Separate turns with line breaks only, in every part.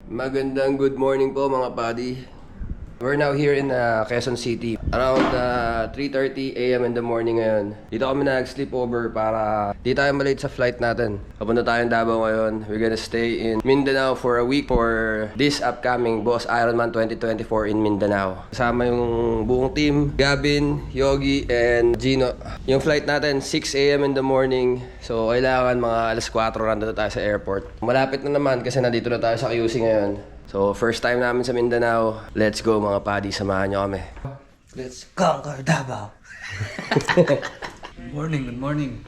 Magandang good morning po mga buddy. We're now here in Quezon City. Around 3:30 AM in the morning ngayon. Dito kami nag-sleepover para di tayo malate sa flight natin. Papunta tayong Davao ngayon. We're gonna stay in Mindanao for a week for this upcoming Boss Ironman 2024 in Mindanao. Kasama yung buong team, Gavin, Yogi, and Gino. Yung flight natin 6 AM in the morning. So kailangan mga alas 4 nandito tayo sa airport. Malapit na naman kasi nandito na tayo sa QC ngayon. So, first time namin sa Mindanao. Let's go mga buddy, samahan nyo kami.
Let's conquer Davao.
Good morning.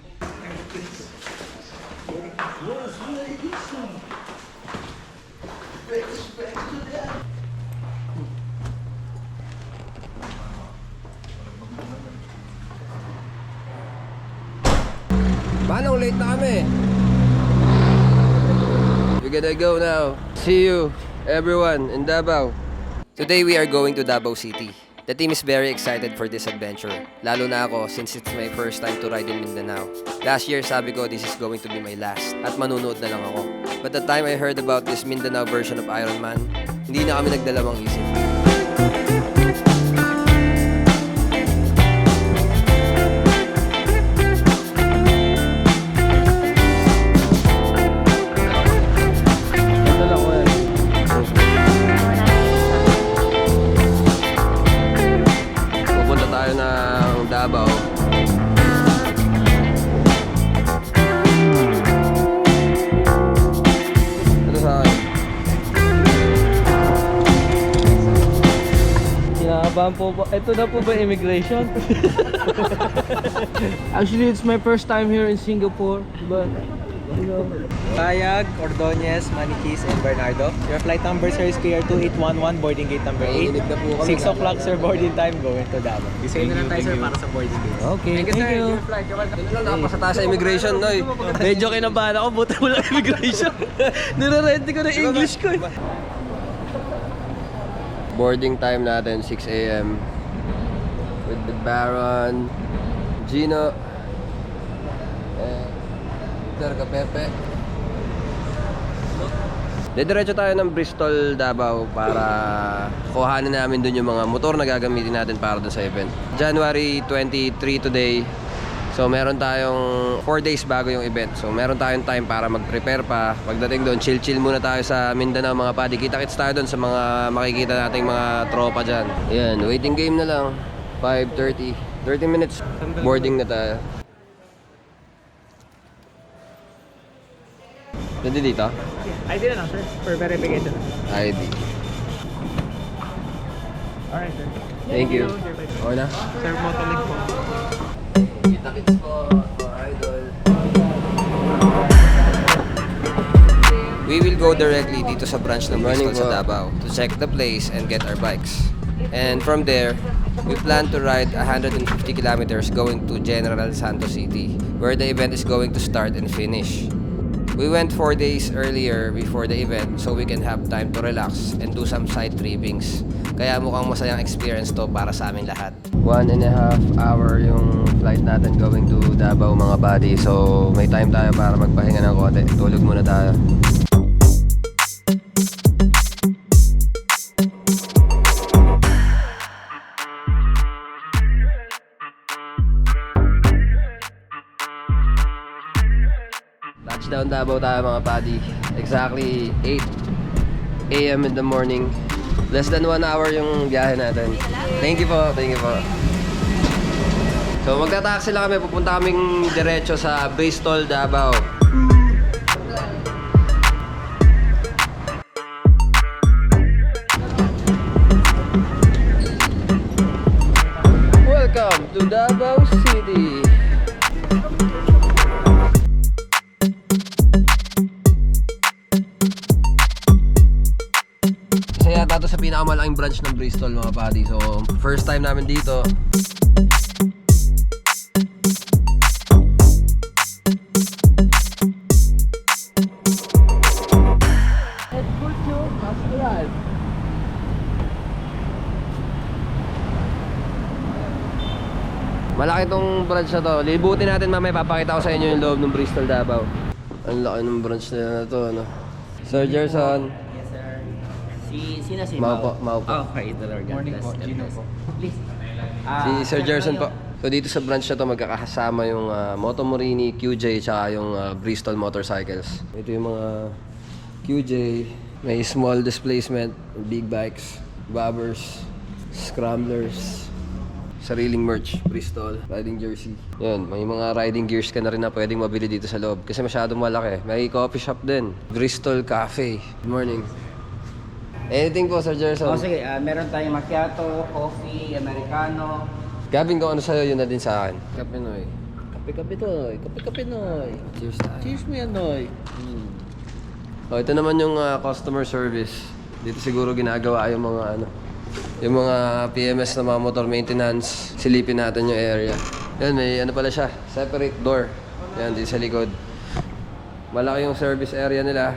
Manong, late na kami. We gotta go now. See you, everyone, in Davao. Today we are going to Davao City. The team is very excited for this adventure. Lalo na ako since it's my first time to ride in Mindanao. Last year sabi ko this is going to be my last at manunood na lang ako. But the time I heard about this Mindanao version of Ironman, hindi na kami nagdalawang isip. Davao. Ito sa akin.
Kinakabahan po ba? Ito na po ba immigration? Actually, it's my first time here in Singapore, but
Bayag, Ordonez, Maniquis, and Bernardo. Your flight number, sir, is KR2811, boarding gate number 8. 6 o'clock, sir, boarding time, going to Davao. Isa na lang tayo, sir, para sa boarding gate.
okay, thank you.
Nakapasa tayo sa immigration, Noy.
Medyo kinabahan ako, buta mo lang immigration. Nire-ready ko na English ko eh.
Boarding time natin, 6 AM. With the Baron, Gino, and Terga Pepe. Diretso tayo ng Bristol, Davao para kuhanin namin dun yung mga motor na gagamitin natin para dun sa event. January 23 today. So meron tayong 4 days bago yung event. So meron tayong time para mag-prepare pa. Pagdating doon, chill muna tayo sa Mindanao mga buddy. Kita-kits tayo doon sa mga makikita nating mga tropa dyan. Ayan, waiting game na lang. 5:30. 30 minutes. Boarding na tayo. Pwede dito?
ID na lang, sir, for verification.
ID.
Alright, sir.
Thank you. Okay na?
Sir, motolink po.
Kita-kits po, idol. We will go directly dito sa branch ng Bristol sa Davao to check the place and get our bikes. And from there, we plan to ride 150 kilometers going to General Santos City, where the event is going to start and finish. We went 4 days earlier before the event so we can have time to relax and do some side trippings. Kaya mukhang masayang experience to para sa amin lahat. 1.5 hour yung flight natin going to Davao mga buddy. So may time tayo para magpahinga ng konti. Tulog muna tayo. Touchdown Davao tayo mga buddy. Exactly 8 AM in the morning. Less than 1 hour yung biyahe natin. Thank you po, thank you po. So magta-taxi lang kami, pupunta kaming diretso sa Bristol, Davao. Welcome to Davao City. Isa yata ito sa pinakamalaking branch ng Bristol mga buddy. So first time namin dito. Malaki tong branch na to. Libutin natin mamaya, papakita ko sa inyo yung loob ng Bristol, Davao. Ang laki ng branch na to, ano. Sir Gerson.
Yes, sir.
Sino si
Mau po.
Oh, praise the Lord. God
Morning
bless,
po,
God
Gino
bless.
po.
Please.
Si Sir Gerson po. So dito sa branch na to magkakasama yung Moto Morini, QJ, tsaka yung Bristol Motorcycles. Ito yung mga QJ, may small displacement, big bikes, bobbers, scramblers, sariling merch, Bristol, riding jersey. Yan, may mga riding gears ka na rin na pwedeng mabili dito sa loob kasi masyadong malaki. May coffee shop din, Bristol Cafe. Good morning. Anything po, Sir Gerson?
Sige, meron tayong macchiato, coffee, americano.
Gabing kung ano sa'yo, yun na din sa akin. Kape Noy.
Kape-kape Noy. Kape-kape Noy.
Cheers tayo.
Cheers mo yan Noy.
Oh, ito naman yung customer service. Dito siguro ginagawa yung mga yung mga PMS na mga motor maintenance. Silipin natin yung area. Yan, may ano pala siya, separate door. Yan, dito sa likod. Malaki yung service area nila.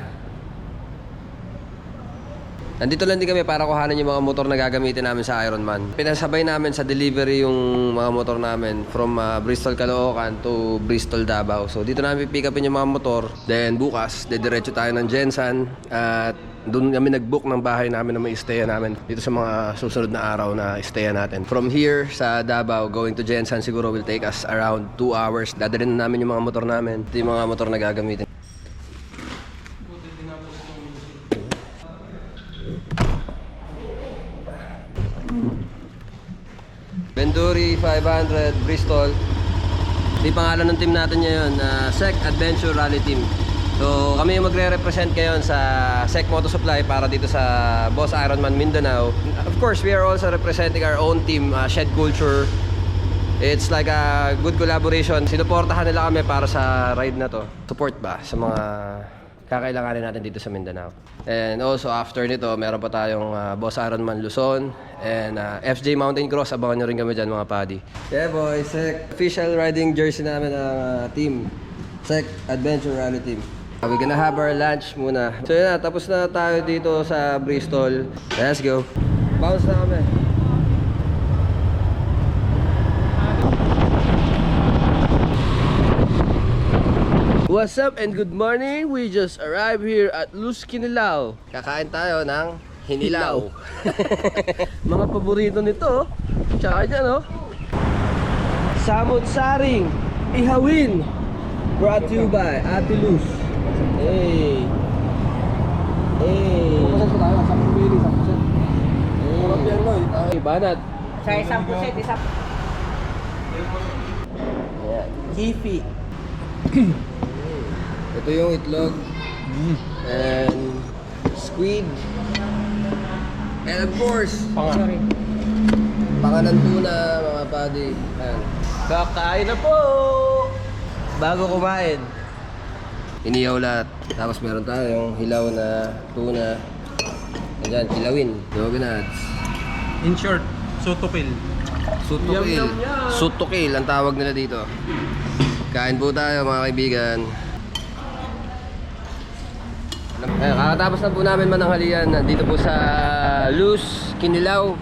Nandito lang din kami para kuhanan yung mga motor na gagamitin namin sa Ironman. Pinasabay namin sa delivery yung mga motor namin from Bristol, Caloocan to Bristol, Davao. So dito namin pick upin yung mga motor. Then bukas, dediretso tayo ng Jensan. At doon kami nag-book ng bahay namin na may stayan namin dito sa mga susunod na araw na stayan natin. From here sa Davao, going to Jensan siguro will take us around 2 hours. Dadalhin na namin yung mga motor namin. Ito yung mga motor na gagamitin. Venturi 500 Bristol. Di pangalan ng team natin ngayon, SEC Adventure Rally Team. So kami yung magre-represent ngayon sa SEC Moto Supply para dito sa Boss Ironman Mindanao. Of course, we are also representing our own team, Shed Culture. It's like a good collaboration. Sinuportahan nila kami para sa ride na to. Support ba sa mga kakailanganin natin dito sa Mindanao. And also after nito, meron pa tayong Boss Ironman Luzon and FJ Mountain Cross. Abangan nyo rin kami dyan mga padi. Yeah boys, SEC official riding jersey namin ng team. SEC Adventure Rally Team. We're gonna have our lunch muna. So yun na, tapos na tayo dito sa Bristol. Let's go. Bounce na kami.
What's up and good morning? We just arrived here at Luz Kinilao.
Kakain tayo ng hinilaw.
Mga paborito nito. Tsaka dyan oh. Samot saring. Ihawin. Brought to you by Ate Luz. Hey. Hey. Hey, banat.
Sa isang puset, isang...
Yeah. Kifi.
Ito yung itlog. And squid. And of course, pangalan tuna mga padi. Ayan.
Kakain na po. Bago kumain.
Iniyaw lahat. Tapos meron tayong hilaw na tuna. Ayan, kilawin. Dogonads.
In short, sotopil.
Sutukil. Sutukil ang tawag nila dito. Kain po tayo mga kaibigan. Ayan, kakatapos na po namin mananghalian. Nandito po sa Luz, Kinilao,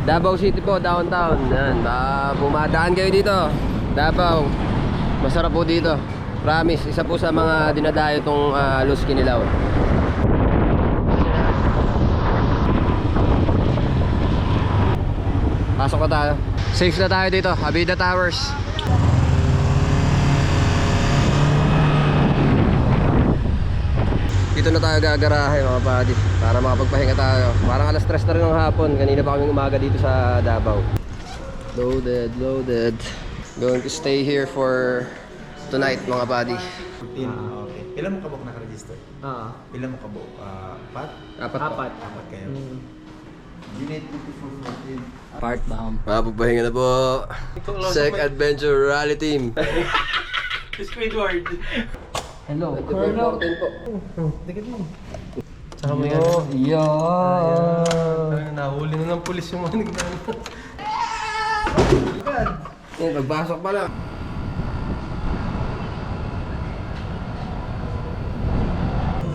Davao City po, downtown. Ayan, pumadaan kayo dito. Davao. Masarap po dito. Promise, isa po sa mga dinadayo itong Luz, Kinilao. Pasok na tayo. Safe na tayo dito, Abida Towers. Dito na tayo gagarahe mga padi para makapagpahinga tayo. Parang alas 3 na rin ng hapon. Kanina pa kaming umaga dito sa Davao. Loaded, loaded. Going to stay here for tonight mga padi.
Okay. Ilan mo kabok nakaregister? Ilan mo kabok? Apat?
Apat.
Apat kayo. Unit 5414.
Part bound.
Makapagpahinga na po. SEC Adventure Rally Team.
Squidward.
Hello,
Colonel.
Saka may
Oh,
nahuli na ng pulis yung mga nagdaan.
Pagpasok pa lang.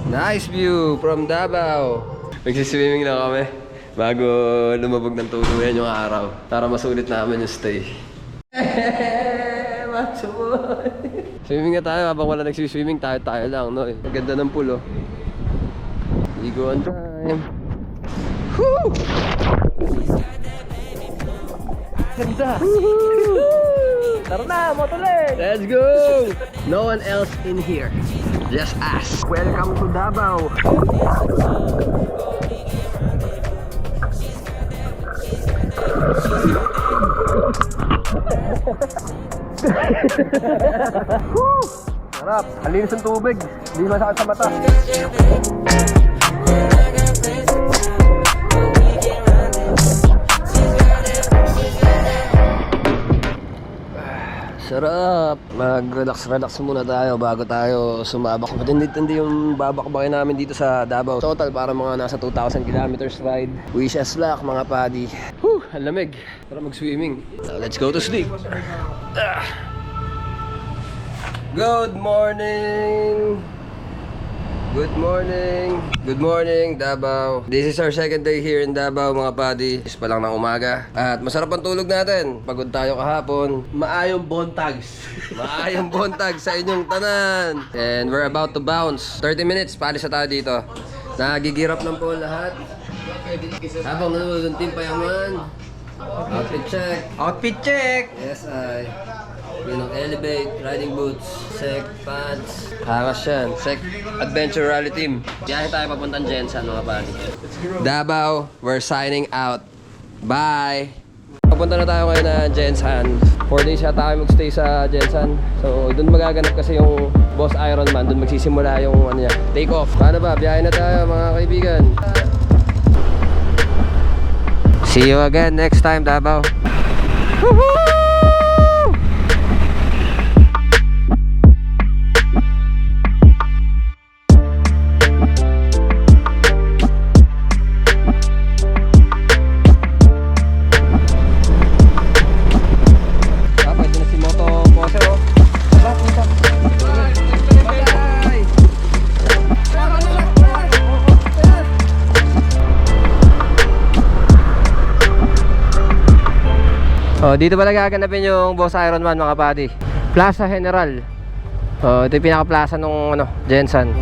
Nice view from Davao. Magsiswimming na kami bago lumabog ng tuluyan yung araw para masulit namin yung stay. Macho boy! Swimming na tayo habang wala nagsiswimming, tayo lang, no? Ang ganda ng pool, oh. Ligoan time.
Woo! Ganda! Tara na, motolen! Let's go! No one else in here. Just us. Welcome to Davao. Sarap. Ang linis ng tubig. Hindi masakit sa mata. Sarap. Mag-relax muna tayo bago tayo sumabak. Matindi yung babakbakin namin dito sa Davao. Total para mga nasa 2,000 kilometers ride. Wish us luck mga padi. Whew, ang lamig. Tara mag-swimming. Now let's go to sleep. Good morning! Good morning! Good morning, Davao. This is our second day here in Davao, mga padi. Is pa lang ng umaga. At masarap ang tulog natin. Pagod tayo kahapon. Maayong bontags.
Maayong buntag sa inyong tanan. And we're about to bounce. 30 minutes, paalis na tayo dito. Nagigirap lang po lahat. Habang nanonood ng Team Payaman. Outfit check.
Outfit check!
Yes, ay. Elevate, riding boots, sec, pants. Hangas yan. Sec Adventure Rally Team. Biyahe tayo papuntang Jensan, mga padi. Davao, we're signing out. Bye! Papunta na tayo ngayon na Jensan. 4 days yata tayo magstay sa Jensan. So, doon magaganap kasi yung Boss Ironman. Doon magsisimula yung ano niya, take off. Paano ba? Biyahe na tayo, mga kaibigan. See you again next time, Davao. Woohoo! Oh, dito pala gaganapin yung Boss Ironman, mga padi. Plaza General. Oh, ito yung pinaka-plaza nung Jensan.